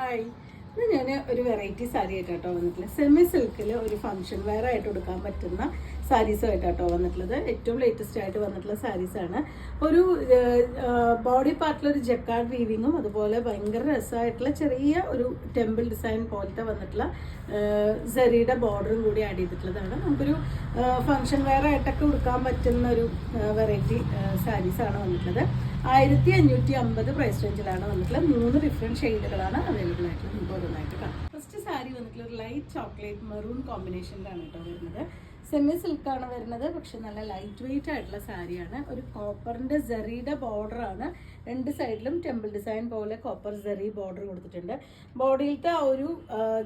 Hi, ഇത് ഞാൻ ഒരു വെറൈറ്റി സാരി ആയിട്ടാട്ടോ വന്നിട്ടുള്ളത്. സെമി സിൽക്കിൽ ഒരു ഫംഗ്ഷൻ വെയർ ആയിട്ട് കൊടുക്കാൻ പറ്റുന്ന സാരീസുമായിട്ടാട്ടോ വന്നിട്ടുള്ളത്. ഏറ്റവും ലേറ്റസ്റ്റ് ആയിട്ട് വന്നിട്ടുള്ള സാരീസാണ്. ഒരു ബോഡി പാർട്ടിലൊരു ജക്കാർഡ് വീവിങ്ങും അതുപോലെ ഭയങ്കര രസമായിട്ടുള്ള ചെറിയ ഒരു ടെമ്പിൾ ഡിസൈൻ പോലത്തെ വന്നിട്ടുള്ള സരിയുടെ ബോർഡറും കൂടി ആഡ് ചെയ്തിട്ടുള്ളതാണ്. നമുക്കൊരു ഫംഗ്ഷൻ വെയർ ആയിട്ടൊക്കെ കൊടുക്കാൻ പറ്റുന്ന ഒരു വെറൈറ്റി സാരീസാണ് വന്നിട്ടുള്ളത്. 1550 പ്രൈസ് റേഞ്ചിലാണ് വന്നിട്ടുള്ളത്. 3 ഡിഫറെൻറ്റ് ഷെയ്ഡുകളാണ് അവൈലബിൾ ആയിട്ടുള്ളത്. നമുക്ക് ഓരോന്നായിട്ട് കാണാം. ഫസ്റ്റ് സാരി വന്നിട്ടുള്ള ഒരു ലൈറ്റ് ചോക്ലേറ്റ് മെറൂൺ കോമ്പിനേഷനിലാണ് കേട്ടോ വരുന്നത്. സെമി സിൽക്കാണ് വരുന്നത്, പക്ഷെ നല്ല ലൈറ്റ് വെയിറ്റ് ആയിട്ടുള്ള സാരിയാണ്. ഒരു കോപ്പറിൻ്റെ ജെറിയുടെ ബോർഡറാണ്. രണ്ട് സൈഡിലും ടെമ്പിൾ ഡിസൈൻ പോലെ കോപ്പർ ജെറി ബോർഡർ കൊടുത്തിട്ടുണ്ട്. ബോഡിയിലത്തെ ആ ഒരു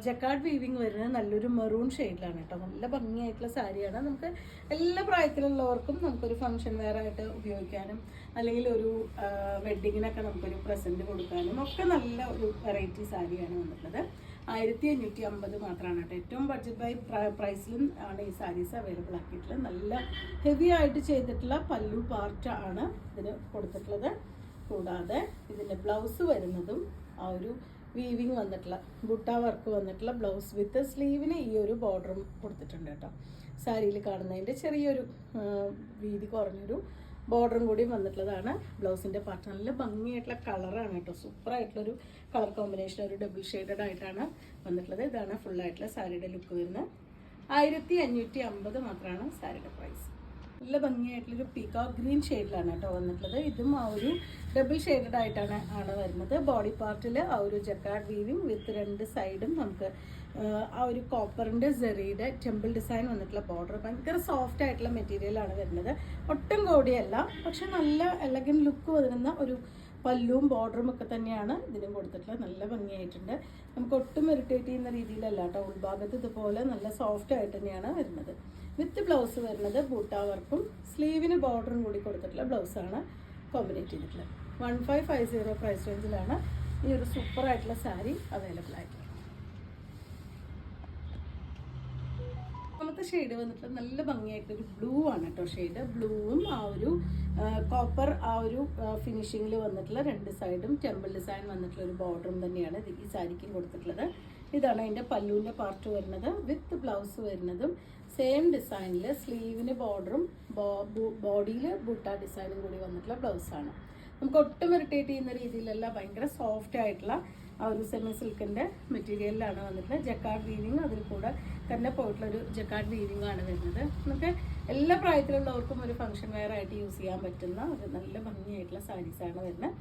ജക്കാർഡ് വീവിങ് വരുന്നത് നല്ലൊരു മെറൂൺ ഷെയ്ഡിലാണ് കേട്ടോ. നല്ല ഭംഗിയായിട്ടുള്ള സാരിയാണ്. നമുക്ക് എല്ലാ പ്രായത്തിലുള്ളവർക്കും നമുക്കൊരു ഫംഗ്ഷൻ വെയർ ആയിട്ട് ഉപയോഗിക്കാനും അല്ലെങ്കിൽ ഒരു വെഡ്ഡിങ്ങിനൊക്കെ നമുക്കൊരു പ്രസൻറ്റ് കൊടുക്കാനും ഒക്കെ നല്ല ഒരു വെറൈറ്റി സാരിയാണ് വന്നിട്ടുള്ളത്. 1550 മാത്രമാണ് കേട്ടോ. ഏറ്റവും ബഡ്ജറ്റ് പ്രൈസിലും ആണ് ഈ സാരീസ് അവൈലബിൾ ആക്കിയിട്ടുള്ളത്. നല്ല ഹെവി ആയിട്ട് ചെയ്തിട്ടുള്ള പല്ലു പാർട്ട് ആണ് ഇതിന് കൊടുത്തിട്ടുള്ളത്. കൂടാതെ ഇതിൻ്റെ ബ്ലൗസ് വരുന്നതും ആ ഒരു വീവിങ് വന്നിട്ടുള്ള ബുട്ട വർക്ക് വന്നിട്ടുള്ള ബ്ലൗസ് വിത്ത് സ്ലീവിന് ഈ ഒരു ബോർഡറും കൊടുത്തിട്ടുണ്ട് കേട്ടോ. സാരിയിൽ കാണുന്നതിൻ്റെ ചെറിയൊരു വീതി കുറഞ്ഞൊരു ബോർഡറും കൂടി വന്നിട്ടുള്ളതാണ്. ബ്ലൗസിൻ്റെ പാർട്ട് നല്ല ഭംഗിയായിട്ടുള്ള കളറാണ് കേട്ടോ. സൂപ്പറായിട്ടുള്ളൊരു കളർ കോമ്പിനേഷൻ, ഒരു ഡബിൾ ഷെയ്ഡഡ് ആയിട്ടാണ് വന്നിട്ടുള്ളത്. ഇതാണ് ഫുള്ളായിട്ടുള്ള സാരിയുടെ ലുക്ക് വരുന്നത്. 1550 മാത്രമാണ് സാരിയുടെ പ്രൈസ്. നല്ല ഭംഗിയായിട്ടുള്ളൊരു പീകോക്ക് ഗ്രീൻ ഷെയ്ഡിലാണ് കേട്ടോ വന്നിട്ടുള്ളത്. ഇതും ആ ഒരു ഡബിൾ ഷെയ്ഡഡ് ആയിട്ടാണ് വരുന്നത്. ബോഡി പാർട്ടിൽ ആ ഒരു ജക്കാർഡ് വീവിങ് വിത്ത് രണ്ട് സൈഡും നമുക്ക് ആ ഒരു കോപ്പറിൻ്റെ ജെറിയുടെ ടെമ്പിൾ ഡിസൈൻ വന്നിട്ടുള്ള ബോർഡർ. ഭയങ്കര സോഫ്റ്റ് ആയിട്ടുള്ള മെറ്റീരിയലാണ് വരുന്നത്. ഒട്ടും കോടിയല്ല, പക്ഷെ നല്ല എലഗൻ ലുക്ക് വരുന്ന ഒരു പല്ലുവും ബോർഡറും ഒക്കെ തന്നെയാണ് ഇതിനും കൊടുത്തിട്ടുള്ളത്. നല്ല ഭംഗിയായിട്ടുണ്ട്. നമുക്ക് ഒട്ടും ഇറിറ്റേറ്റ് ചെയ്യുന്ന രീതിയിലല്ല കേട്ടോ. ഉൾഭാഗത്ത് ഇതുപോലെ നല്ല സോഫ്റ്റ് ആയിട്ട് തന്നെയാണ് വരുന്നത്. വിത്ത് ബ്ലൗസ് വരുന്നത് ബൂട്ട വർക്കും സ്ലീവിന് ബോർഡറും കൂടി കൊടുത്തിട്ടുള്ള ബ്ലൗസാണ് കോമ്പിനേറ്റ് ചെയ്തിട്ടുള്ളത്. 1550 പ്രൈസ് റേഞ്ചിലാണ് ഈ ഒരു സൂപ്പറായിട്ടുള്ള സാരി അവൈലബിൾ ആയിട്ടുള്ളത്. രണ്ടാമത്തെ ഷെയ്ഡ് വന്നിട്ട് നല്ല ഭംഗിയായിട്ടൊരു ബ്ലൂ ആണ് കേട്ടോ. ഷെയ്ഡ് ബ്ലൂവും ആ ഒരു കോപ്പർ ആ ഒരു ഫിനിഷിങ്ങിൽ വന്നിട്ടുള്ള രണ്ട് സൈഡും ടെമ്പിൾ ഡിസൈൻ വന്നിട്ടുള്ള ഒരു ബോർഡറും തന്നെയാണ് ഈ സാരിക്കും കൊടുത്തിട്ടുള്ളത്. ഇതാണ് അതിൻ്റെ പല്ലുവിൻ്റെ പാർട്ട് വരുന്നത്. വിത്ത് ബ്ലൗസ് വരുന്നതും സെയിം ഡിസൈനിൽ സ്ലീവിന് ബോർഡറും ബോഡിയിൽ ബൂട്ട ഡിസൈനും കൂടി വന്നിട്ടുള്ള ബ്ലൗസാണ്. നമുക്ക് ഒട്ടും ഇറിറ്റേറ്റ് ചെയ്യുന്ന രീതിയിലല്ല, ഭയങ്കര സോഫ്റ്റ് ആയിട്ടുള്ള ആ ഒരു സെമി സിൽക്കിൻ്റെ മെറ്റീരിയലിലാണ് വന്നിട്ടുള്ളത്. ജക്കാർഡ് വീവിങ് അതിൽ കൂടെ തന്നെ പോയിട്ടുള്ളൊരു ജക്കാർഡ് വീവിങ് ആണ് വരുന്നത്. നമുക്ക് എല്ലാ പ്രായത്തിലുള്ളവർക്കും ഒരു ഫംഗ്ഷൻ വെയർ ആയിട്ട് യൂസ് ചെയ്യാൻ പറ്റുന്ന ഒരു നല്ല ഭംഗിയായിട്ടുള്ള സാരീസാണ് വരുന്നത്.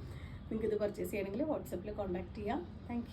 നിങ്ങൾക്ക് ഇത് പർച്ചേസ് ചെയ്യണമെങ്കിൽ വാട്സപ്പിൽ കോൺടാക്ട് ചെയ്യാം. താങ്ക്